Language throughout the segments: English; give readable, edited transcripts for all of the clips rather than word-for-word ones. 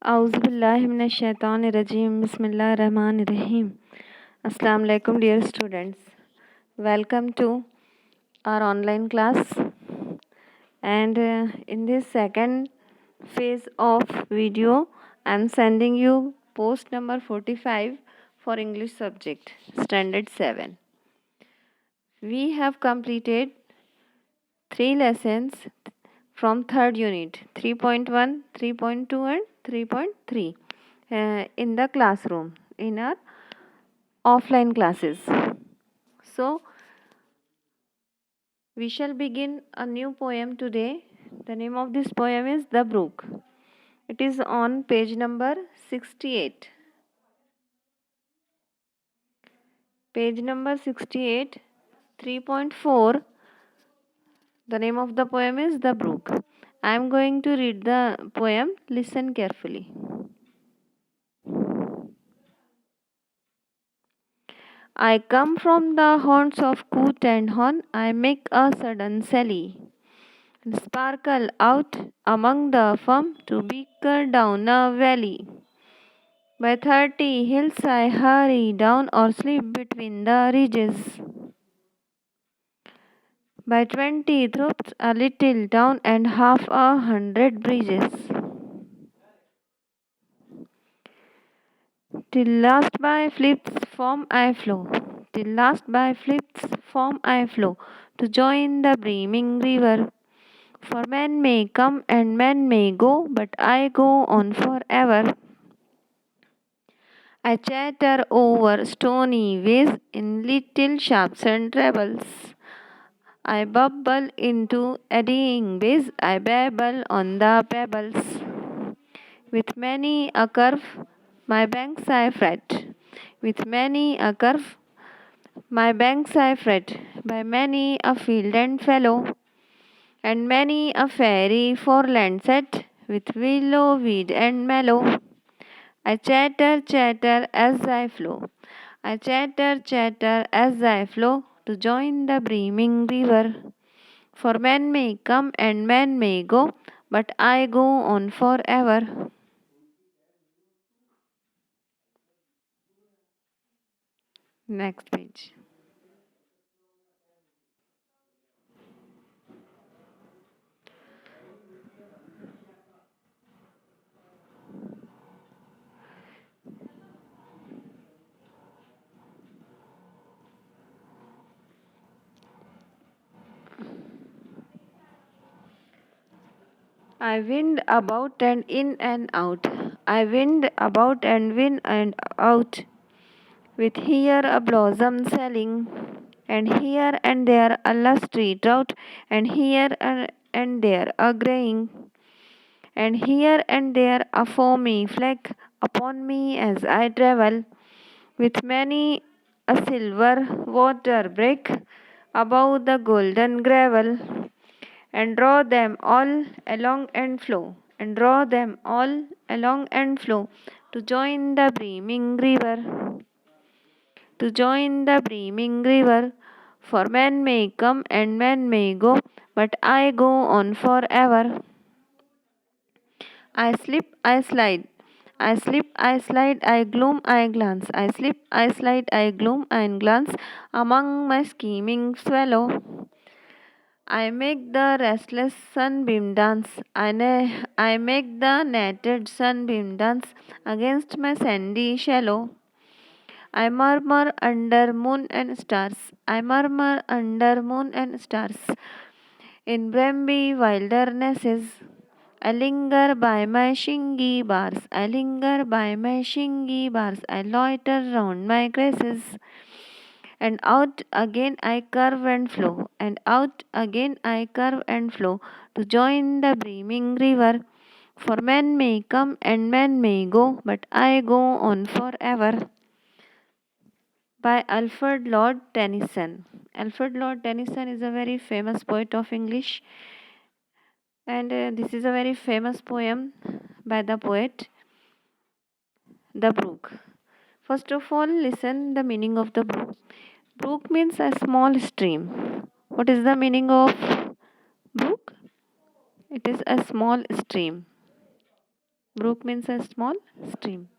Auzubillahiminash-shaytanir-rajim. Bismillahir-rahmanir-rahim. Assalamu alaikum, dear students. Welcome to our online class. And in this second phase of video, I am sending you post number 45 for English subject, Standard 7. We have completed 3 lessons from third unit 3.1, 3.2 and 3.3 in the classroom in our offline classes. So we shall begin a new poem today. The name of this poem is The Brook. It is on page number 68. Page number 68, 3.4. The name of the poem is The Brook. I am going to read the poem. Listen carefully. I come from the haunts of coot and horn. I make a sudden sally, and sparkle out among the firm to beaker down a valley. By 30 hills I hurry down or slip between the ridges. By 20 throps a little down and 100 bridges. Till last by flips form I flow. Till last by flips form I flow to join the brimming river. For men may come and men may go, but I go on forever. I chatter over stony ways in little sharps and trebles. I bubble into eddying bays, I babble on the pebbles. With many a curve, my banks I fret. With many a curve, my banks I fret. By many a field and fallow, and many a fairy foreland set with willow, weed, and mallow. I chatter, chatter as I flow. I chatter, chatter as I flow to join the brimming river. For men may come and men may go, but I go on forever. Next page. I wind about and in and out. I wind about and in and out. With here a blossom selling, and here and there a lusty trout, and here and there a graying, and here and there a foamy fleck upon me as I travel. With many a silver water break above the golden gravel, and draw them all along and flow, and draw them all along and flow to join the brimming river. To join the brimming river, for men may come and men may go, but I go on forever. I slip, I slide. I slip, I slide, I gloom, I glance. I slip, I slide, I gloom, I glance among my scheming swallow. I make the restless sunbeam dance. I make the netted sunbeam dance against my sandy shallow. I murmur under moon and stars. I murmur under moon and stars. In brambly wildernesses, I linger by my shingy bars. I linger by my shingy bars. I loiter round my grasses. And out again I curve and flow, and out again I curve and flow to join the brimming river. For men may come and men may go, but I go on forever. By Alfred Lord Tennyson. Alfred Lord Tennyson is a very famous poet of English, and this is a very famous poem by the poet The Brook. First of all, listen the meaning of the brook. Brook means a small stream. What is the meaning of brook? It is a small stream. Brook means a small stream.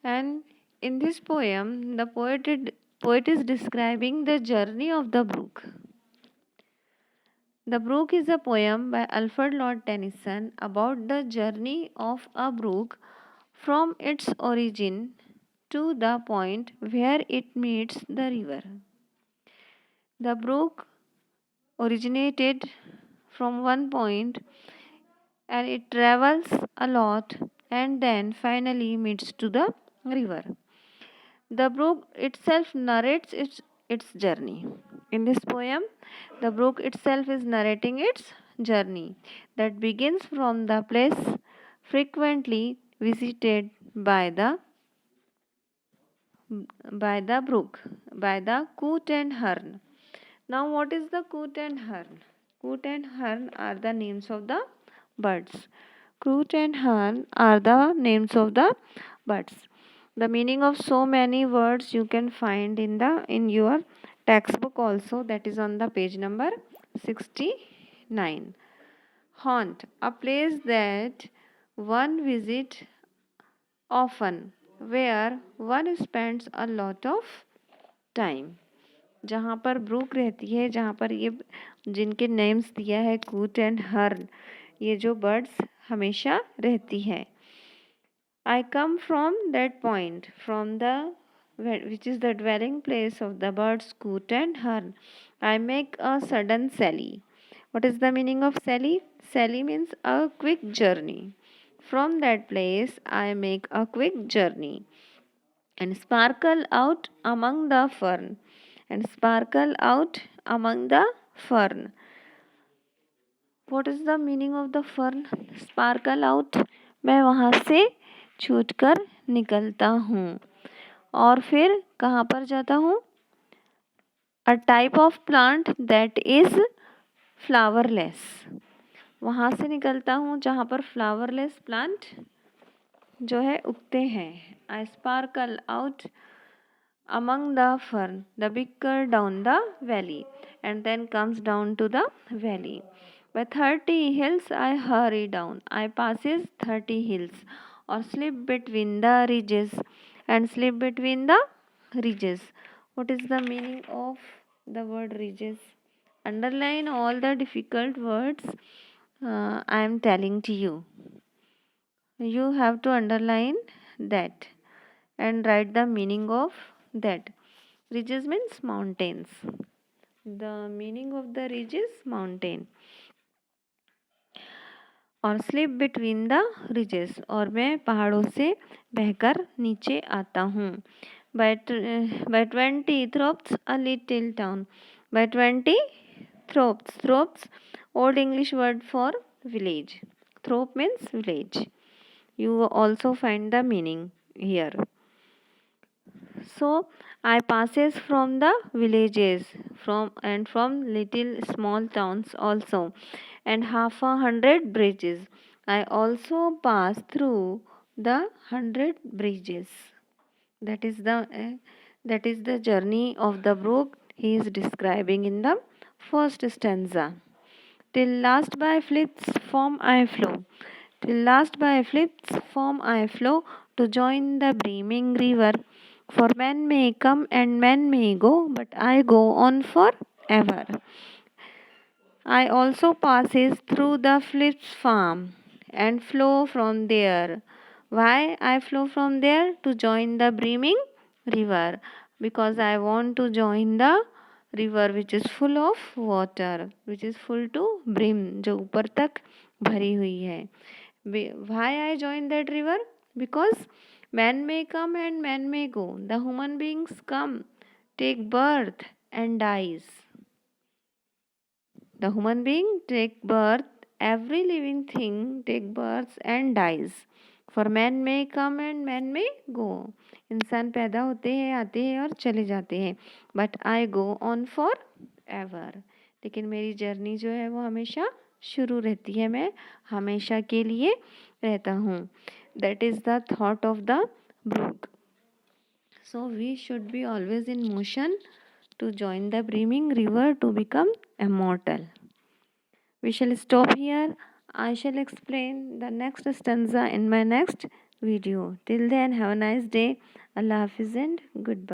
And in this poem, the poet is describing the journey of the brook. The Brook is a poem by Alfred Lord Tennyson about the journey of a brook from its origin to the point where it meets the river. The brook originated from one point and it travels a lot and then finally meets to the river. The brook itself narrates its journey. In this poem, the brook itself is narrating its journey that begins from the place frequently visited by the brook, by the coot and hern. Now, what is the coot and hern? Coot and hern are the names of the birds. Coot and hern are the names of the birds. The meaning of so many words you can find in your textbook also, that is on the page number 69. Haunt, a place that one visit often, where one spends a lot of time. जहाँ पर Brooke रहती है, जहाँ पर ये जिनके names दिया है कूट एंड हर्न, ये जो बर्ड्स हमेशा रहती है. I come from that point, from the which is the dwelling place of the birds coot and hern. I make a sudden sally. What is the meaning of sally? Sally means a quick journey. From that place, I make a quick journey and sparkle out among the fern. And sparkle out among the fern. What is the meaning of the fern? Sparkle out. मैं वहाँ से छूटकर निकलता हूँ और फिर कहाँ पर जाता हूँ? A type of plant that is flowerless. वहाँ से निकलता हूँ जहाँ पर फ्लावरलेस प्लांट जो है उगते हैं. I sparkle out among the fern, the bicker down the valley, and then comes down to the valley. By 30 hills I hurry down. I passes 30 hills, or slip between the ridges, and slip between the ridges. What is the meaning of the word ridges? Underline all the difficult words I am telling to you. You have to underline that and write the meaning of that. Ridges means mountains. The meaning of the ridge is mountain. और slip between the ridges, और मैं पहाड़ों से बहकर नीचे आता हूँ. by 20 thropes a little town. By 20 thropes old English word for village. Throp means village. You also find the meaning here. So I passes from the villages from little small towns also, and 100 bridges. I also pass through the 100 bridges. That is the journey of the brook he is describing in the first stanza. Till last by flips form I flow. Till last by flips form I flow to join the brimming river. For men may come and men may go, but I go on forever. I also passes through the flips farm and flow from there. Why I flow from there? To join the brimming river, because I want to join the river which is full of water, which is full to brim, जो ऊपर तक भरी हुई है. Why I join that river? Because men may come and men may go. The human beings come, take birth and dies. The human being take birth, every living thing take birth and dies. For men may come and men may go. इंसान पैदा होते हैं, आते हैं और चले जाते हैं. But I go on forever. लेकिन मेरी जर्नी जो है वो हमेशा शुरू रहती है. मैं हमेशा के लिए रहता हूँ. That is the thought of the brook. So we should be always in motion to join the brimming river to become immortal. We shall stop here. I shall explain the next stanza in my next video. Till then, have a nice day. Allah Hafiz and goodbye.